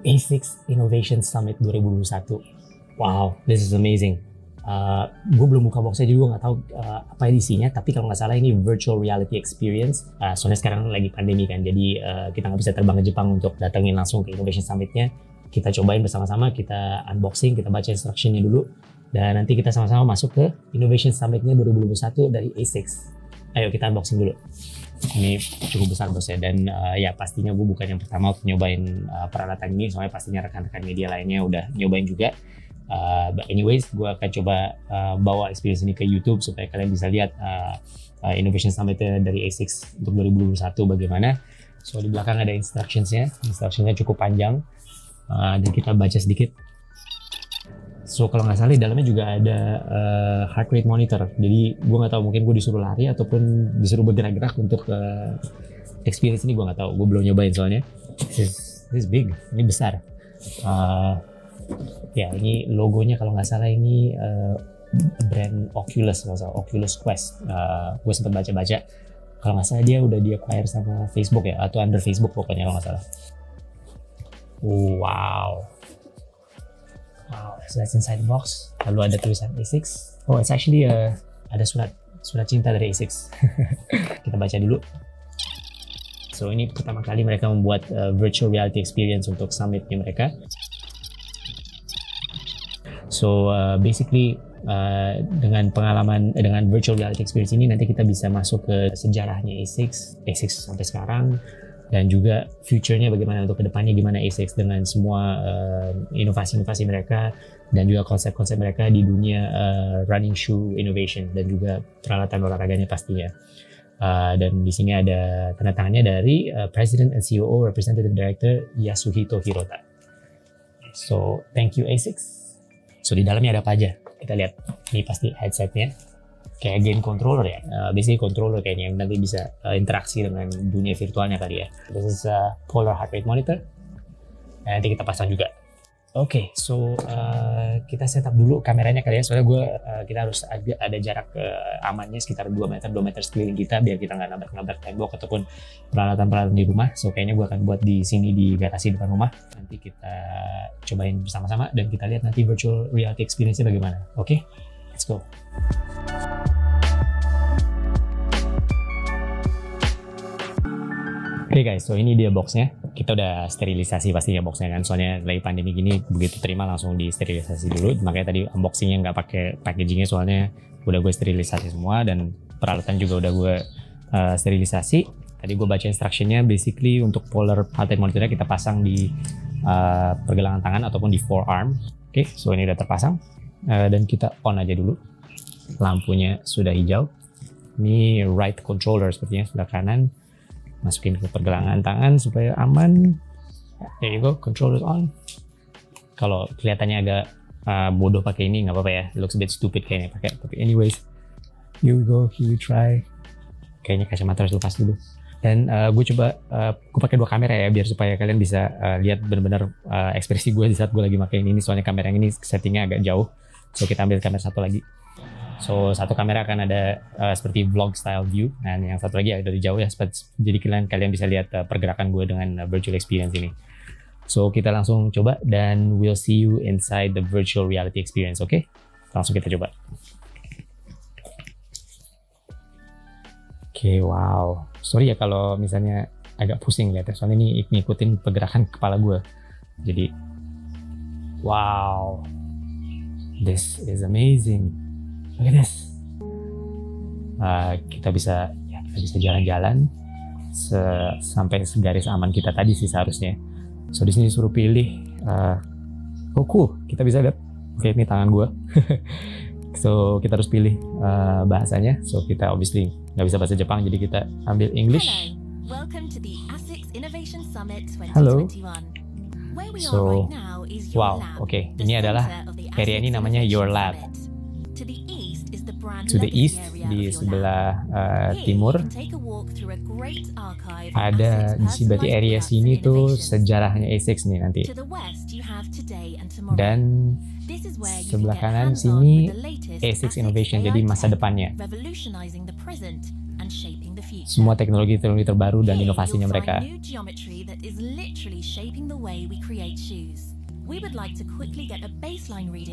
A6 Innovation Summit 2021. Wow, this is amazing. Gue belum buka boxnya jadi gue nggak tahu apa isinya, tapi kalau nggak salah ini virtual reality experience. Soalnya sekarang lagi pandemi kan, jadi kita nggak bisa terbang ke Jepang untuk datengin langsung ke Innovation Summit-nya. Kita cobain bersama-sama, kita unboxing, kita baca instruction-nya dulu, dan nanti kita sama-sama masuk ke Innovation Summit-nya 2021 dari A6. Ayo kita unboxing dulu. Ini cukup besar bos ya, dan ya pastinya gue bukan yang pertama untuk nyobain peralatan ini, soalnya pastinya rekan-rekan media lainnya udah nyobain juga. But anyways, gue akan coba bawa experience ini ke YouTube supaya kalian bisa lihat Innovation Summit dari A6 untuk 2021 bagaimana. So di belakang ada instructions-nya cukup panjang, dan kita baca sedikit. So kalau nggak salah di dalamnya juga ada heart rate monitor. Jadi gue nggak tahu, mungkin gue disuruh lari ataupun disuruh bergerak-gerak untuk experience ini, gue nggak tahu. Gue belum nyobain soalnya. This is big, ini besar. Ya ini logonya kalau nggak salah ini brand Oculus, Oculus Quest. Gue sempat baca-baca, kalau nggak salah dia udah di-acquire sama Facebook ya, atau under Facebook pokoknya kalau nggak salah. Wow, so that's inside the box. Lalu ada tulisan A6. Oh, it's actually ada surat cinta dari A6. Kita baca dulu. So ini pertama kali mereka membuat virtual reality experience untuk summitnya mereka. So basically dengan pengalaman dengan virtual reality experience ini nanti kita bisa masuk ke sejarahnya A6 sampai sekarang, dan juga future-nya bagaimana untuk kedepannya, gimana A6 dengan semua inovasi-inovasi mereka dan juga konsep-konsep mereka di dunia running shoe innovation dan juga peralatan olahraganya pastinya. Dan di sini ada tanda tangannya dari President and COO Representative Director Yasuhito Hirota. So thank you A6. So di dalamnya ada apa aja? Kita lihat. Ini pasti headsetnya, kayak game controller ya. Basically controller kayaknya yang nanti bisa interaksi dengan dunia virtualnya kali ya. This is a polar heart rate monitor. Dan nanti kita pasang juga. Oke, so kita setup dulu kameranya kali ya. Soalnya kita harus ada jarak amannya sekitar 2 meter sekeliling kita, biar kita nggak nabrak-nabrak tembok ataupun peralatan-peralatan di rumah. So kayaknya gue akan buat di sini di garasi depan rumah. Nanti kita cobain bersama-sama dan kita lihat nanti virtual reality experience-nya bagaimana. Oke, let's go. Oke guys, so ini dia boxnya. Kita udah sterilisasi pastinya boxnya kan, soalnya lagi pandemi gini, begitu terima langsung di sterilisasi dulu. Makanya tadi unboxingnya nggak pakai packagingnya, soalnya udah gue sterilisasi semua dan peralatan juga udah gue sterilisasi. Tadi gue baca instructionnya, basically untuk polar heart rate monitornya kita pasang di pergelangan tangan ataupun di forearm. Oke, so ini udah terpasang dan kita on aja dulu. Lampunya sudah hijau. Ini right controller sepertinya, sebelah kanan. Masukin ke pergelangan tangan supaya aman. There you go, controller on. Kalau kelihatannya agak bodoh pakai ini nggak apa-apa ya, it looks a bit stupid kayaknya pakai. Tapi anyways, here we go, here we try. Kayaknya kacamata harus lepas dulu. Dan gue pakai 2 kamera ya, biar supaya kalian bisa lihat benar-benar ekspresi gue di saat gue lagi pakai ini. Soalnya kamera yang ini settingnya agak jauh, so kita ambil kamera satu lagi. So satu kamera akan ada seperti vlog style view, dan yang satu lagi ada dari jauh ya, jadi kalian bisa lihat pergerakan gue dengan virtual experience ini. So kita langsung coba dan we'll see you inside the virtual reality experience. Oke, langsung kita coba. Oke, wow. Sorry ya kalau misalnya agak pusing lihatnya, soalnya ini ngikutin pergerakan kepala gue. Jadi, wow, this is amazing. Look at this. Kita bisa jalan-jalan sampai segaris aman kita tadi sih seharusnya. So di sini suruh pilih. Oh cool, kita bisa lihat. Oke, ini tangan gue. So kita harus pilih bahasanya. So kita obviously nggak bisa bahasa Jepang, jadi kita ambil English. Halo. So wow, oke. Ini adalah area ini namanya Your Lab. To the east, di sebelah timur, ada di sini, berarti area sini tuh sejarahnya A6 nih nanti. Dan sebelah kanan sini A6 Innovation, jadi masa depannya. Semua teknologi terbaru dan inovasinya mereka.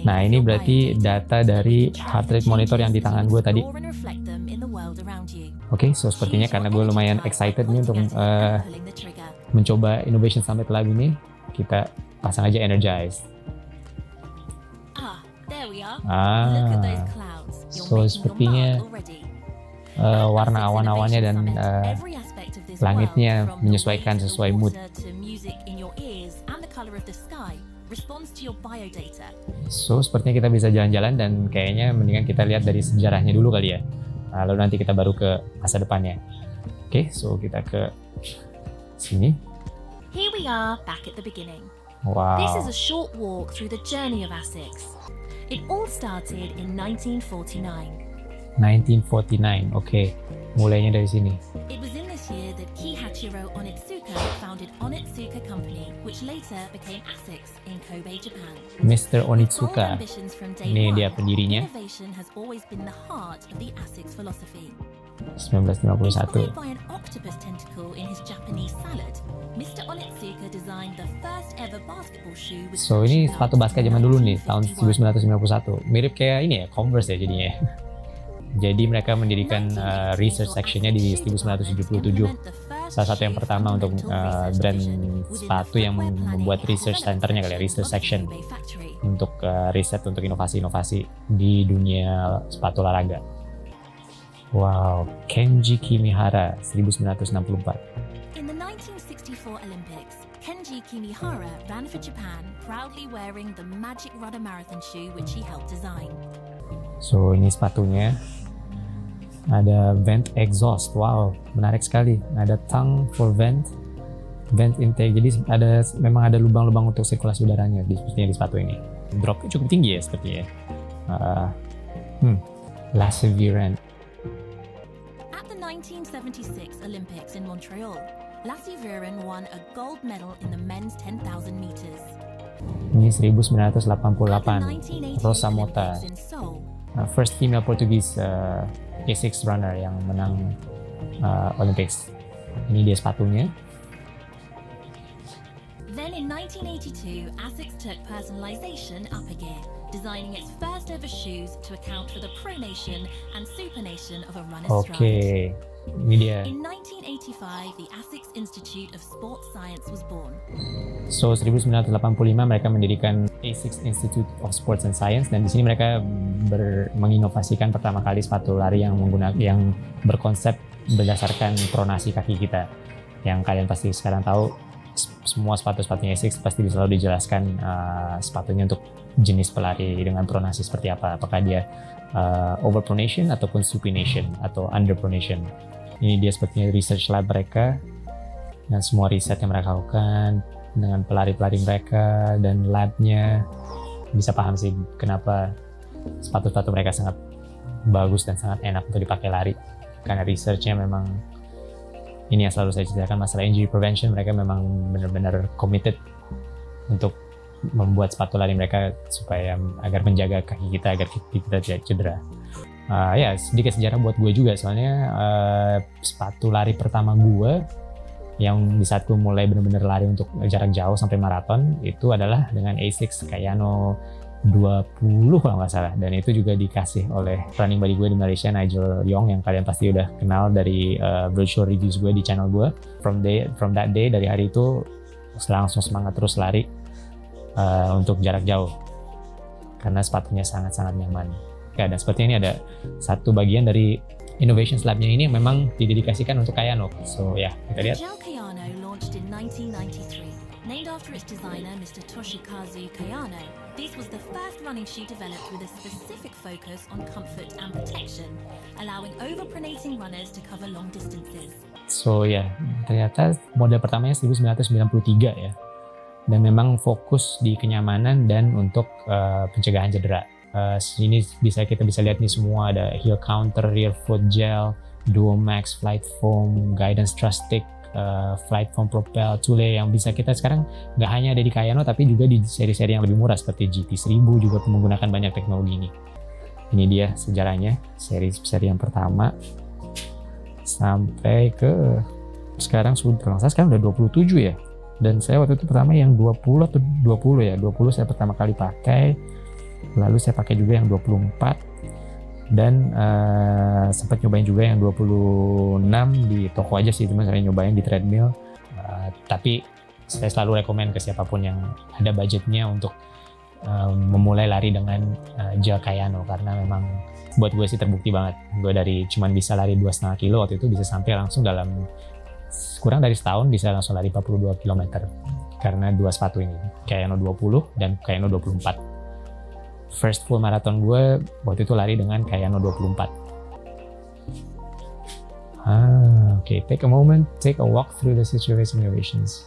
Nah, ini berarti data dari heart rate monitor yang di tangan gue tadi. Oke, so sepertinya karena gue lumayan excited nih untuk mencoba Innovation Summit Lab ini, kita pasang aja Energize. So sepertinya warna awan-awannya dan langitnya menyesuaikan sesuai mood. So sepertinya kita bisa jalan-jalan dan kayaknya mendingan kita lihat dari sejarahnya dulu kali ya. Lalu nanti kita baru ke masa depannya. Oke, so kita ke sini. Here we are back at the beginning. Wow. This is a short walk through the journey of ASICS. It all started in 1949. 1949, oke. Mulainya dari sini. It was in this year that Kihachiro Onitsuka founded Onitsuka Company, which later became ASICS in Kobe, Japan. Mr. Bold Onitsuka. ambitions from day Ini one, dia pendirinya. innovation has always been the heart of the ASICS philosophy. 1951. Inspired by an octopus tentacle in his Japanese salad, Mr. Onitsuka designed the first ever basketball shoe with So ini suction sepatu basket zaman dulu nih, tahun 1991. Mirip kayak ini ya, Converse ya jadinya. Jadi mereka mendirikan research sectionnya di 1977. Salah satu yang pertama untuk brand sepatu yang membuat research centernya kali ya, research section untuk riset untuk inovasi-inovasi di dunia sepatu olahraga. Wow, Kenji Kimihara 1964. In the 1964 Olympics, Kenji Kimihara ran for Japan, proudly wearing the Magic Rudder marathon shoe which he helped design. So ini sepatunya. Ada vent exhaust, wow, menarik sekali. Ada tongue for vent intake. Jadi memang ada lubang-lubang untuk sirkulasi udaranya sepertinya di sepatu ini. Dropnya cukup tinggi ya sepertinya. Perseverance. At the 1976 Olympics in Montreal, Lassie Viren won a gold medal in the men's 10,000 meters. Ini At the 1988. 1988 Rosa Mota. Olympics in Seoul, First female Portuguese A6 runner yang menang Olympics. Ini dia sepatunya. Then in 1982, ASICS took personalization up a gear, designing its first ever shoes to account for the pronation and supination of a runner's Oke, stride. ini dia. In 1985, the ASICS Institute of Sports Science was born. So 1985 mereka mendirikan A6 Institute of Sports and Science, dan di sini mereka menginovasikan pertama kali sepatu lari yang berkonsep berdasarkan pronasi kaki kita. Yang kalian pasti sekarang tahu, semua sepatu-sepatunya A6 pasti selalu dijelaskan sepatunya untuk jenis pelari dengan pronasi seperti apa. Apakah dia overpronation ataupun supination atau underpronation. Ini dia sepertinya research lab mereka dan semua riset yang mereka lakukan dengan pelari-pelari mereka dan labnya. Bisa paham sih kenapa sepatu-sepatu mereka sangat bagus dan sangat enak untuk dipakai lari, karena researchnya memang ini yang selalu saya ceritakan, masalah injury prevention. Mereka memang benar-benar committed untuk membuat sepatu lari mereka supaya agar menjaga kaki kita agar kita tidak cedera. Ya sedikit sejarah buat gue juga, soalnya sepatu lari pertama gue yang di saat gue mulai benar-benar lari untuk jarak jauh sampai maraton itu adalah dengan A6 Kayano 20 kalau nggak salah, dan itu juga dikasih oleh running buddy gue di Malaysia, Nigel Yong, yang kalian pasti udah kenal dari virtual reviews gue di channel gue. From that day, dari hari itu langsung semangat terus lari untuk jarak jauh karena sepatunya sangat-sangat nyaman. Ya, dan sepertinya ini ada satu bagian dari Innovation Lab-nya ini yang memang didedikasikan untuk Kayano. So ya, kita lihat. Gel Kayano launched in 1993. Named after its designer, Mr. Toshikazu Kayano, this was the first running shoe developed with a specific focus on comfort and protection, allowing overpronating runners to cover long distances. So ya, ternyata model pertamanya 1993 ya. Dan memang fokus di kenyamanan dan untuk pencegahan cedera. Ini kita bisa lihat nih semua, ada heel counter, rear foot gel, Duo Max Flight Foam, Guidance Trust Stick, Flight Foam Propel, Thule, yang bisa kita sekarang nggak hanya ada di Kayano tapi juga di seri-seri yang lebih murah seperti GT1000 juga menggunakan banyak teknologi ini. Ini dia sejarahnya, seri yang pertama. sampai ke sekarang udah 27 ya. Dan saya waktu itu pertama yang 20 atau 20 ya. 20 saya pertama kali pakai. Lalu saya pakai juga yang 24. Dan sempat nyobain juga yang 26 di toko aja sih, cuma saya nyobain di treadmill. Tapi saya selalu rekomen ke siapapun yang ada budgetnya untuk memulai lari dengan gel Kayano, karena memang buat gue sih terbukti banget. Gue dari cuman bisa lari 2,5 kilo waktu itu bisa sampai langsung dalam kurang dari setahun bisa langsung lari 42 km karena dua sepatu ini, Kayano 20 dan Kayano 24. First full marathon gue waktu itu lari dengan Kayano 24. Okay, take a moment, take a walk through the situation simulations.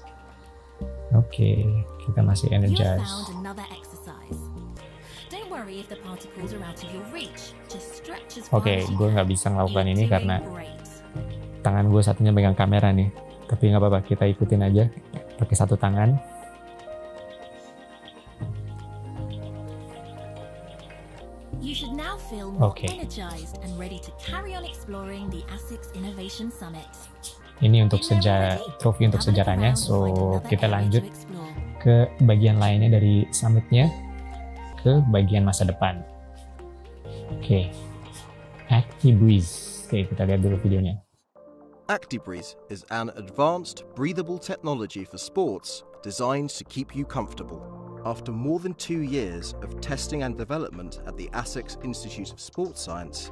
Okay, kita masih energized. Oke, gue nggak bisa melakukan ini karena tangan gue satunya pegang kamera nih. Tapi nggak apa-apa, kita ikutin aja pakai satu tangan. You should now feel more energized and ready to carry on exploring the ASICS Innovation Summit. Ini untuk trofi untuk sejarahnya. So kita lanjut ke bagian lainnya dari summitnya, ke bagian masa depan. Oke, ActiBreeze. Oke, kita lihat dulu videonya. ActiBreeze is an advanced, breathable technology for sports designed to keep you comfortable. After more than 2 years of testing and development at the ASICS Institute of Sports Science,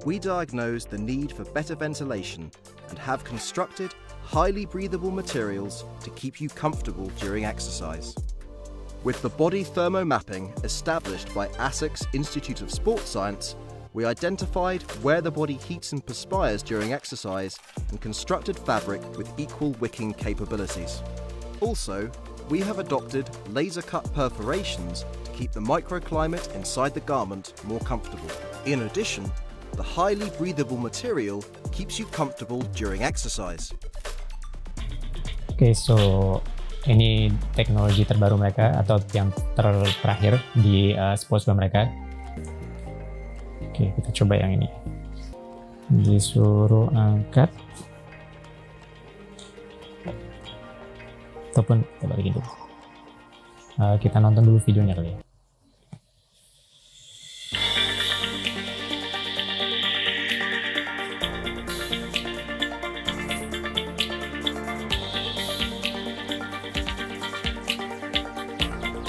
we diagnosed the need for better ventilation and have constructed highly breathable materials to keep you comfortable during exercise. With the body thermomapping established by ASICS Institute of Sports Science, we identified where the body heats and perspires during exercise and constructed fabric with equal wicking capabilities. Also, we have adopted laser-cut perforations to keep the microclimate inside the garment more comfortable. In addition, the highly breathable material keeps you comfortable during exercise. Okay, so ini teknologi terbaru mereka atau yang terakhir di sportswear mereka. Oke, kita coba yang ini. Disuruh angkat. Ataupun kita balikin dulu. Kita nonton dulu videonya kali ya.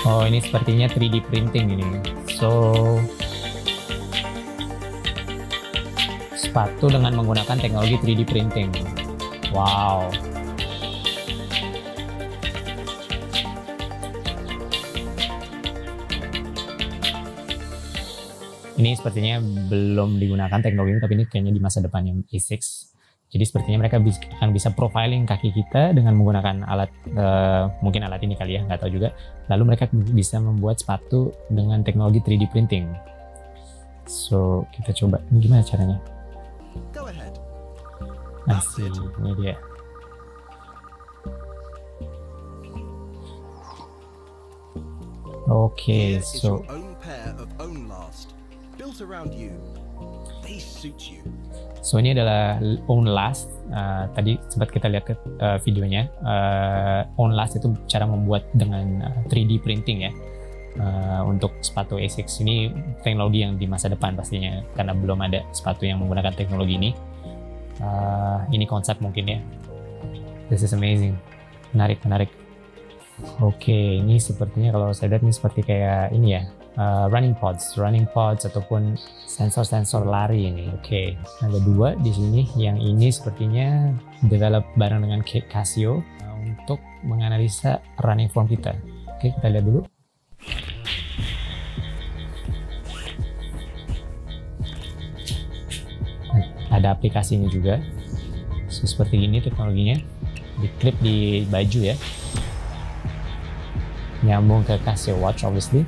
Oh, ini sepertinya 3D printing ini. So, sepatu dengan menggunakan teknologi 3D printing. Wow. Ini sepertinya belum digunakan teknologi ini, tapi ini kayaknya di masa depannya ASICS. Jadi sepertinya mereka akan bisa profiling kaki kita dengan menggunakan alat, mungkin alat ini kali ya, nggak tahu juga. Lalu mereka bisa membuat sepatu dengan teknologi 3D printing. So, kita coba. Ini gimana caranya? Go ahead. Asik, ini dia. Okay, so your own pair of own last, built around you. They suit you. So ini adalah Own Last. Tadi sempat kita lihat ke videonya. Own Last itu cara membuat dengan 3D printing ya. Untuk sepatu ASICS ini teknologi yang di masa depan pastinya, karena belum ada sepatu yang menggunakan teknologi ini. Ini konsep mungkin ya. This is amazing. Menarik. Oke, ini sepertinya kalau saya lihat ini seperti kayak ini ya. Running pods ataupun sensor lari ini. Oke, ada dua di sini. Yang ini sepertinya develop bareng dengan Casio untuk menganalisa running form kita. Oke, kita lihat dulu. Ada aplikasinya juga. So, seperti ini teknologinya. Diklip di baju ya. Nyambung ke Casio Watch obviously.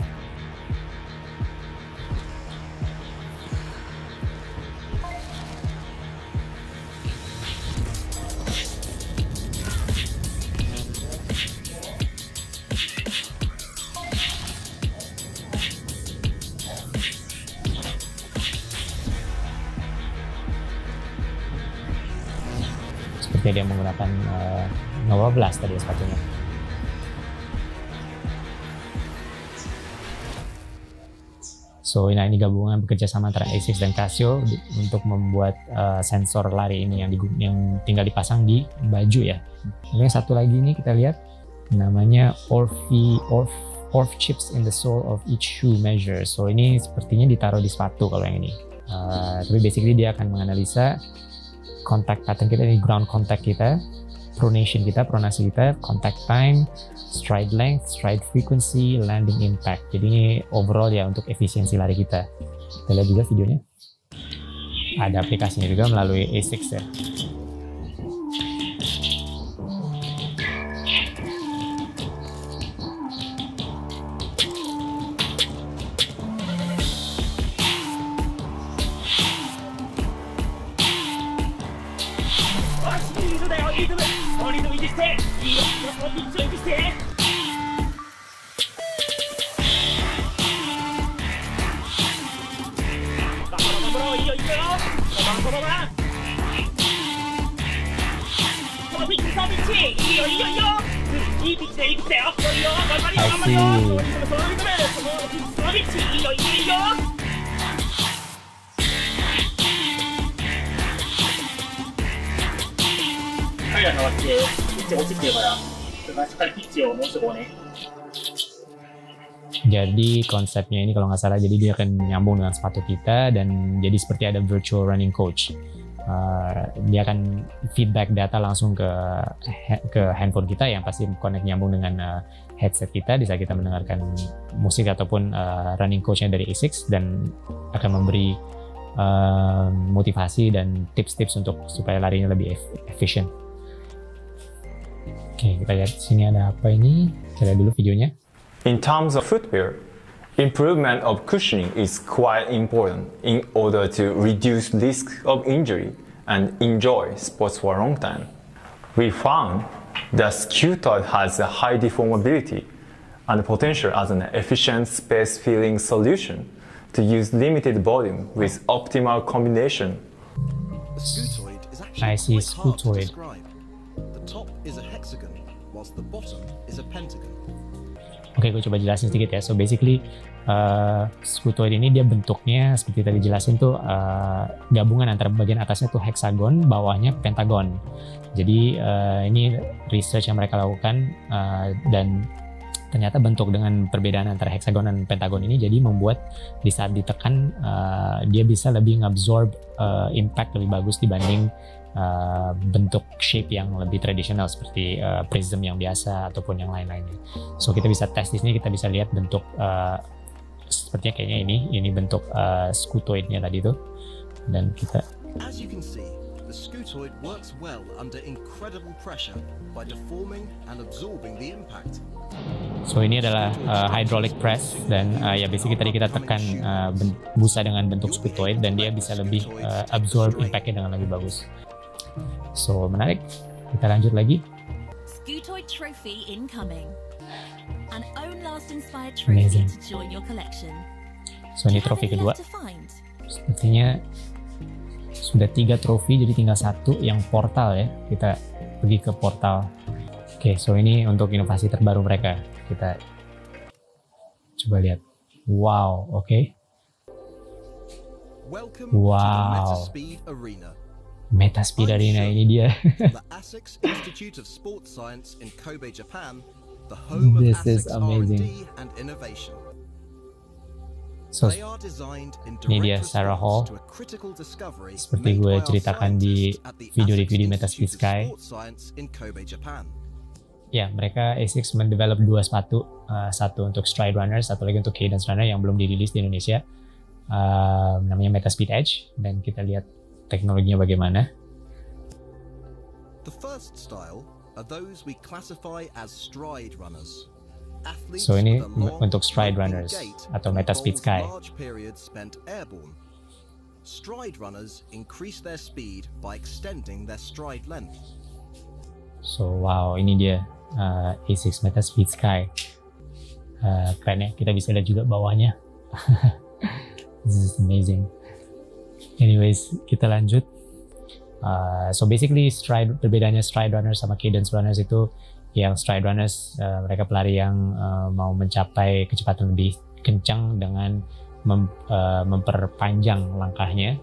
Jadi dia menggunakan Nova Blast tadi sepatunya. So ini gabungan bekerja sama antara ASICS dan Casio untuk membuat sensor lari ini yang tinggal dipasang di baju ya. Lalu yang satu lagi ini kita lihat namanya Orf chips in the sole of each shoe measure. So ini sepertinya ditaruh di sepatu kalau yang ini. Tapi basically dia akan menganalisa contact pattern kita, ini ground contact kita, pronation kita, pronasi kita, contact time, stride length, stride frequency, landing impact. Jadi ini overall ya untuk efisiensi lari kita. Kita lihat juga videonya. Ada aplikasinya juga melalui ASICS ya. Jadi konsepnya ini kalau nggak salah, jadi dia akan nyambung dengan sepatu kita dan jadi seperti ada virtual running coach. Dia akan feedback data langsung ke handphone kita yang pasti connect nyambung dengan headset kita di saat kita mendengarkan musik ataupun running coachnya dari ASICS, dan akan memberi motivasi dan tips-tips untuk supaya larinya lebih efisien. Oke, kita lihat sini ada apa ini. Kita lihat dulu videonya. In terms of footwear, improvement of cushioning is quite important in order to reduce risk of injury and enjoy sports for a long time. We found that Scutoid has a high deformability and potential as an efficient space-filling solution to use limited volume with optimal combination. The Scutoid is I see actually quite hard to Scutoid. describe. The top is a hexagon, whilst the bottom is a pentagon. Oke, gue coba jelasin sedikit ya. So basically, Scutoid ini dia bentuknya seperti tadi jelasin tuh gabungan antara bagian atasnya tuh hexagon, bawahnya pentagon. Jadi ini research yang mereka lakukan dan ternyata bentuk dengan perbedaan antara hexagon dan pentagon ini jadi membuat di saat ditekan dia bisa lebih ngabsorb impact lebih bagus dibanding bentuk shape yang lebih tradisional seperti prism yang biasa ataupun yang lain-lainnya. So kita bisa tes di sini, kita bisa lihat bentuk sepertinya kayaknya ini bentuk Scutoidnya tadi tuh, dan kita. As you can see, the Scutoid works well under incredible pressure by deforming and absorbing the impact. So ini adalah hydraulic press dan ya basically tadi kita tekan busa dengan bentuk Scutoid dan dia bisa lebih absorb impactnya dengan lebih bagus. So menarik, kita lanjut lagi. Scutoid trophy incoming. An Own Last inspired trophy Amazing. to join your collection. So ini Do you have trofi any kedua. left to find? Sepertinya sudah 3 trofi, jadi tinggal 1 yang portal ya. Kita pergi ke portal. Oke, so ini untuk inovasi terbaru mereka. Kita coba lihat. Wow, oke. Welcome Wow. to the Metaspeed Arena. Metaspeed Arena ini dia. The ASICS Institute of Sports Science in Kobe, Japan, the home of This is ASICS amazing. R&D and innovation. So They are designed in ini dia direct Sarah Hall. response to a critical discovery Seperti made gue by our ceritakan di scientists at the video-review di ASICS Metaspeed Institute Sky. of Sports Science in Kobe, Japan. Ya, mereka ASICS mendevelop 2 sepatu, satu untuk stride runner, satu lagi untuk cadence runner yang belum dirilis di Indonesia. Namanya Metaspeed Edge, dan kita lihat teknologinya bagaimana. The first style are those we classify as stride runners. Athletes So ini with a long, untuk stride loping runners gait atau that Metaspeed involves Sky. large periods spent airborne. Stride runners increase their speed by extending their stride length. So wow, ini dia ASICS Metaspeed Sky. Keren ya, kita bisa lihat juga bawahnya. This is amazing. Anyways, kita lanjut. So basically perbedaannya stride runners sama cadence runners itu, yang stride runners mereka pelari yang mau mencapai kecepatan lebih kencang dengan memperpanjang langkahnya,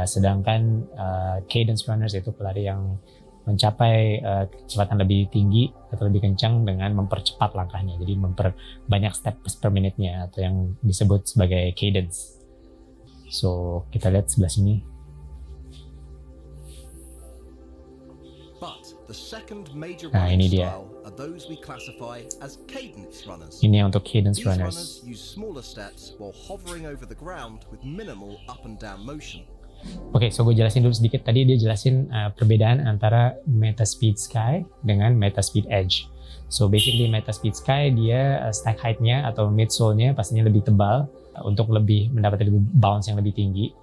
sedangkan cadence runners itu pelari yang mencapai kecepatan lebih tinggi atau lebih kencang dengan mempercepat langkahnya, jadi memperbanyak steps per menitnya atau yang disebut sebagai cadence. So kita lihat sebelah sini. The second major Nah, ini running dia. style are those we classify as cadence runners. Ini untuk cadence These runners. runners use smaller steps while hovering over the ground with minimal up and down motion. Oke, so gue jelasin dulu sedikit. Tadi dia jelasin perbedaan antara Metaspeed Sky dengan Metaspeed Edge. So basically Metaspeed Sky dia stack height-nya atau midsole-nya pastinya lebih tebal untuk lebih mendapatkan lebih bounce yang lebih tinggi.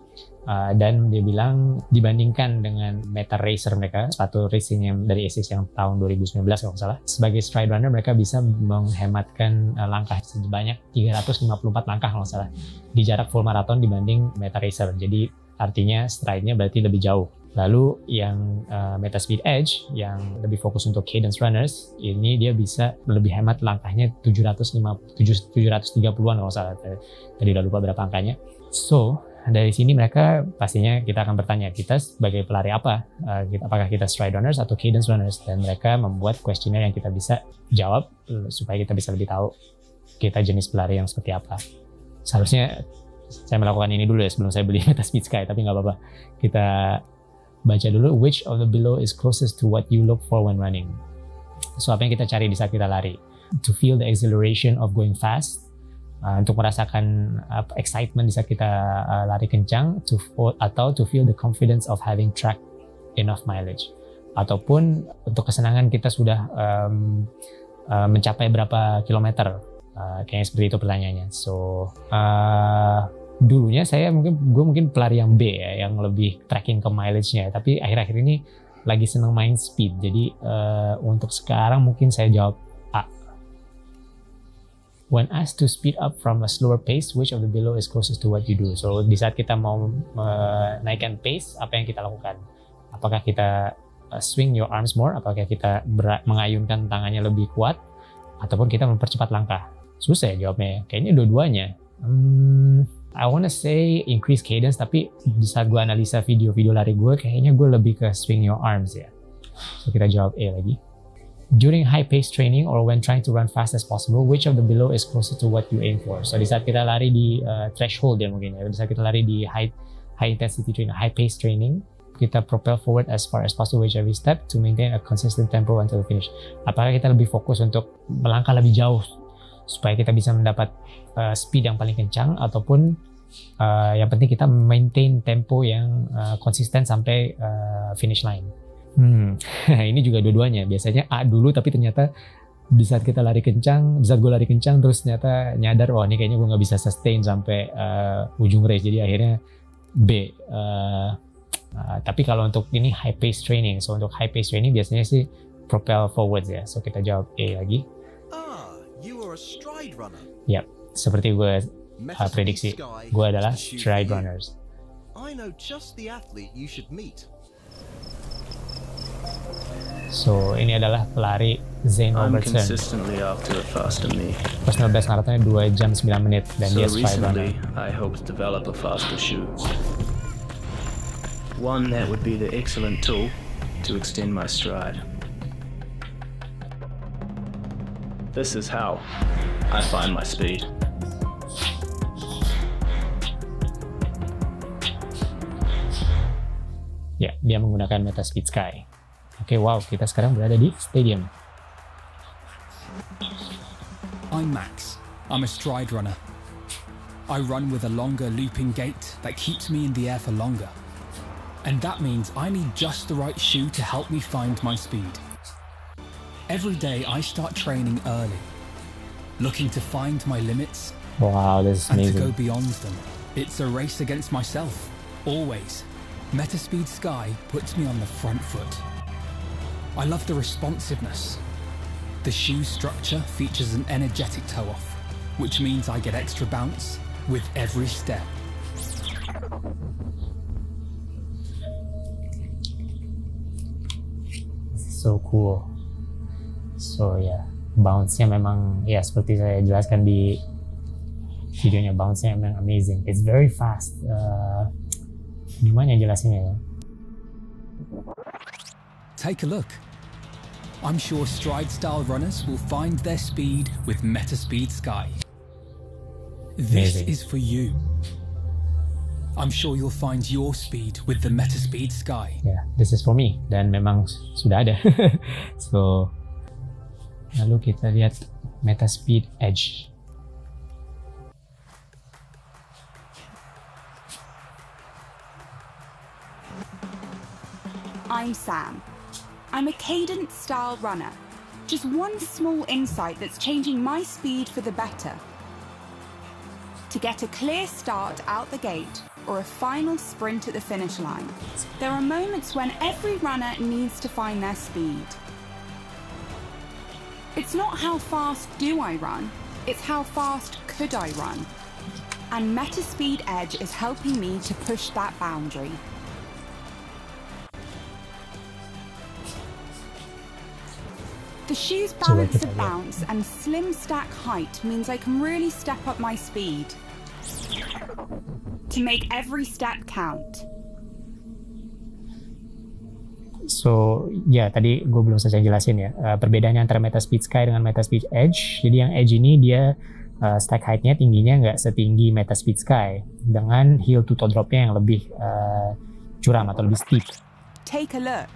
Dan dia bilang dibandingkan dengan Meta Racer mereka, sepatu racing yang dari ASICS yang tahun 2019 kalau nggak salah, sebagai stride runner mereka bisa menghematkan langkah sebanyak 354 langkah kalau nggak salah di jarak full marathon dibanding Meta Racer. Jadi artinya stride-nya berarti lebih jauh. Lalu yang Metaspeed Edge yang lebih fokus untuk cadence runners, ini dia bisa lebih hemat langkahnya 730-an kalau nggak salah. Tadi udah lupa berapa angkanya. So dari sini mereka pastinya kita akan bertanya, kita sebagai pelari apa? Apakah kita stride runners atau cadence runners? Dan mereka membuat kuesioner yang kita bisa jawab supaya kita bisa lebih tahu kita jenis pelari yang seperti apa. Seharusnya saya melakukan ini dulu ya sebelum saya beli Metaspeed Sky, tapi nggak apa-apa. Kita baca dulu, which of the below is closest to what you look for when running? So apa yang kita cari di saat kita lari? To feel the exhilaration of going fast, untuk merasakan excitement di saat kita lari kencang, atau to feel the confidence of having tracked enough mileage, ataupun untuk kesenangan kita sudah mencapai berapa kilometer, kayaknya seperti itu pertanyaannya. So dulunya gue mungkin pelari yang B ya, yang lebih tracking ke mileage-nya, tapi akhir-akhir ini lagi seneng main speed, jadi untuk sekarang mungkin saya jawab A. When asked to speed up from a slower pace, which of the below is closest to what you do? So di saat kita mau menaikkan pace, apa yang kita lakukan? Apakah kita swing your arms more? Apakah kita mengayunkan tangannya lebih kuat? Ataupun kita mempercepat langkah? Susah ya jawabnya. Kayaknya dua-duanya. I wanna say increase cadence, tapi di saat gue analisa video-video lari gue, kayaknya gue lebih ke swing your arms ya. So kita jawab A lagi. During high-paced training or when trying to run fast as possible, which of the below is closer to what you aim for? So di saat kita lari di threshold ya mungkin ya, di saat kita lari di high intensity training, high-paced training, kita propel forward as far as possible with every step to maintain a consistent tempo until the finish. Apakah kita lebih fokus untuk melangkah lebih jauh supaya kita bisa mendapat speed yang paling kencang, ataupun yang penting kita maintain tempo yang konsisten sampai finish line? Ini juga dua-duanya. Biasanya A dulu, tapi ternyata di saat kita lari kencang, di saat gue lari kencang terus ternyata nyadar, wah ini kayaknya gue nggak bisa sustain sampai ujung race, jadi akhirnya B. Tapi kalau untuk ini high pace training, so untuk high pace training biasanya sih propel forwards ya. So kita jawab A lagi. You are a stride runner. Yap, seperti gue prediksi, gue adalah stride runners. I know just the athlete you should meet. So ini adalah pelari Zane Robertson. Personal best marathonnya 2 jam 9 menit dan dia stride runner. I hope to develop a faster shoe. One that would be the excellent tool to extend my stride. This is how I find my speed. Ya, dia menggunakan Metaspeed Sky. Oke, wow, kita sekarang berada di stadium. I'm Max. I'm a stride runner. I run with a longer looping gait that keeps me in the air for longer. And that means I need just the right shoe to help me find my speed. Every day I start training early, looking to find my limits Wow, this is and to amazing. go beyond them. It's a race against myself, always. Metaspeed Sky puts me on the front foot. I love the responsiveness. The shoe structure features an energetic toe-off, which means I get extra bounce with every step. so cool. So ya, bounce-nya memang ya seperti saya jelaskan di videonya, bounce-nya memang amazing. It's very fast. Gimana jelasinnya ya? Take a look. I'm sure stride-style runners will find their speed with Metaspeed Sky. This Amazing. is for you. I'm sure you'll find your speed with the Metaspeed Sky. Ya, this is for me. Dan memang sudah ada. So, lalu kita lihat Metaspeed Edge. I'm Sam. I'm a cadence-style runner. Just one small insight that's changing my speed for the better. To get a clear start out the gate or a final sprint at the finish line, there are moments when every runner needs to find their speed. It's not how fast do I run, it's how fast could I run. And Metaspeed Edge is helping me to push that boundary. The shoe's balance of bounce and slim stack height means I can really step up my speed to make every step count. So, ya tadi gue belum selesai jelasin ya, perbedaannya antara Metaspeed Sky dengan Metaspeed Edge. Jadi yang Edge ini dia stack height-nya tingginya nggak setinggi Metaspeed Sky, dengan heel to toe drop-nya yang lebih curam atau lebih steep. Take a look.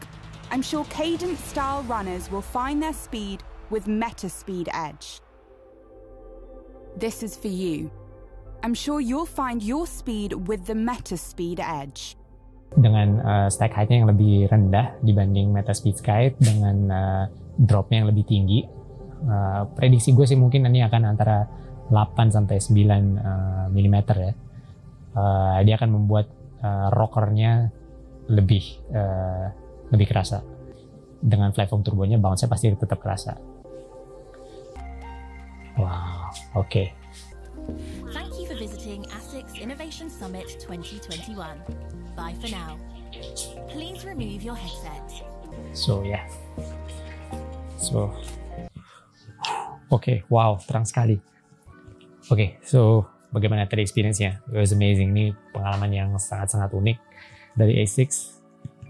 I'm sure cadence-style runners will find their speed with Metaspeed Edge. This is for you. I'm sure you'll find your speed with the Metaspeed Edge. Dengan stack height-nya yang lebih rendah dibanding Metaspeed Sky, dengan drop-nya yang lebih tinggi. Prediksi gue sih mungkin ini akan antara 8-9 mm ya. Dia akan membuat rockernya lebih kerasa. Dengan Flyfoam turbonya bounce-nya pasti tetap kerasa. Wow, okay. Thank you for visiting ASICS Innovation Summit 2021. Bye for now. Please remove your headset. So yeah. So okay, wow, terang sekali. Okay, so bagaimana tadi experience-nya? It was amazing. Ini pengalaman yang sangat-sangat unik dari ASICS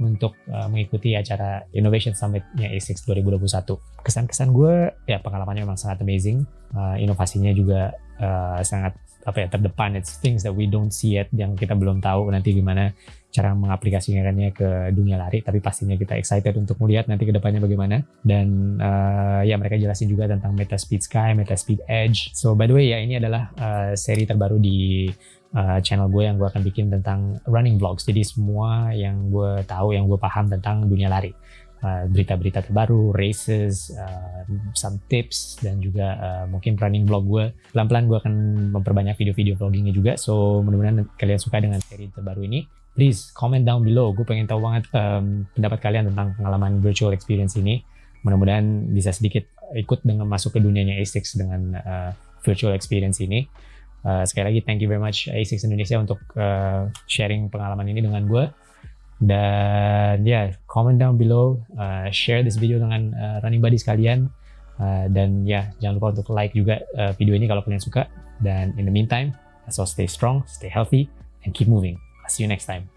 untuk mengikuti acara Innovation Summit-nya ASICS 2021. Kesan-kesan gue, ya pengalamannya memang sangat amazing. Inovasinya juga sangat terdepan. It's things that we don't see yet, yang kita belum tahu nanti gimana cara mengaplikasikannya ke dunia lari. Tapi pastinya kita excited untuk melihat nanti ke depannya bagaimana. Dan ya mereka jelasin juga tentang Metaspeed Sky, Metaspeed Edge. So by the way ya, ini adalah seri terbaru di channel gue yang gue akan bikin tentang running vlogs. Jadi semua yang gue tahu, yang gue paham tentang dunia lari, berita-berita terbaru, races, some tips, dan juga mungkin running vlog gue. Pelan-pelan gue akan memperbanyak video-video vloggingnya juga. So mudah-mudahan kalian suka dengan seri terbaru ini. Please comment down below. Gue pengen tahu banget pendapat kalian tentang pengalaman virtual experience ini. Mudah-mudahan bisa sedikit ikut dengan masuk ke dunianya ASICS dengan virtual experience ini. Sekali lagi thank you very much ASICS Indonesia untuk sharing pengalaman ini dengan gue. Dan ya, comment down below, share this video dengan running buddies kalian, dan ya jangan lupa untuk like juga video ini kalau kalian suka. Dan in the meantime, so stay strong, stay healthy, and keep moving. I'll see you next time.